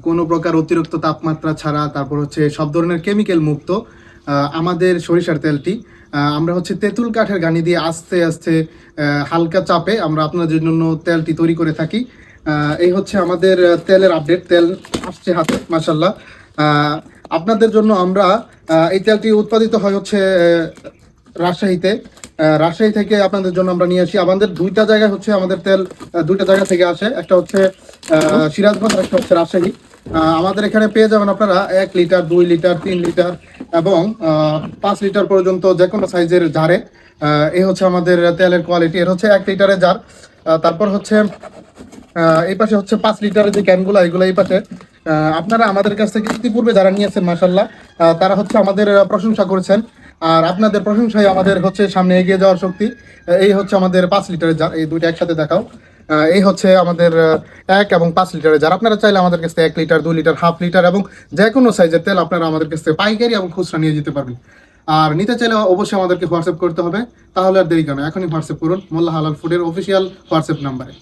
কোনো প্রকার অতিরিক্ত তাপমাত্রা ছাড়া, তারপর হচ্ছে সব ধরনের কেমিক্যাল মুক্ত আমাদের সরিষার তেলটি আমরা হচ্ছে তেঁতুল কাঠের ঘানি দিয়ে আস্তে আস্তে হালকা চাপে আমরা আপনাদের জন্য তেলটি তৈরি করে থাকি। এই হচ্ছে আমাদের তেলের আপডেট। তেল আসছে হাতে মাশাল্লাহ। আপনাদের জন্য আমরা এই তেলটি উৎপাদিত হয় হচ্ছে রাজশাহীতে। রাজশাহী থেকে আপনাদের জন্য আমরা নিয়ে আসি। আমাদের দুইটা জায়গায় হচ্ছে আমাদের তেল দুইটা জায়গা থেকে আসে। একটা হচ্ছে সিরাজগঞ্জ, একটা হচ্ছে রাজশাহী। আমাদের এখানে পেয়ে যাবেন আপনারা 1 লিটার, 2 লিটার, 3 লিটার এবং 5 লিটার পর্যন্ত যে কোনো সাইজের জারে। এই হচ্ছে আমাদের তেলের কোয়ালিটি। এর হচ্ছে 1 লিটারের জার। তারপর হচ্ছে এই পাশে হচ্ছে 5 লিটারের যে ক্যানগুলো, এগুলো এই পাশে। আপনারা আমাদের কাছ থেকে ইতিপূর্বে যারা নিয়েছেন মাশাল্লাহ, তারা হচ্ছে আমাদের প্রশংসা করেছেন। আর আপনাদের প্রশংসায় আমাদের হচ্ছে সামনে এগিয়ে যাওয়ার শক্তি। এই হচ্ছে আমাদের 5 লিটারের জার। এই দুইটা একসাথে দেখাও। এই হচ্ছে আমাদের 1 এবং 5 লিটারের জার। আপনারা চাইলে আমাদের কাছ থেকে 1 লিটার, 2 লিটার, হাফ লিটার এবং যে কোনো সাইজের তেল আপনারা আমাদের কাছ থেকে পাইকারি এবং খুচরা নিয়ে যেতে পারবেন। আর নিতে চাইলে অবশ্যই আমাদেরকে হোয়াটসঅ্যাপ করতে হবে। তাহলে আর দেরি কেন, এখনই হোয়াটসঅ্যাপ করুন মোল্লা হালাল ফুডের অফিসিয়াল হোয়াটসঅ্যাপ নাম্বারে।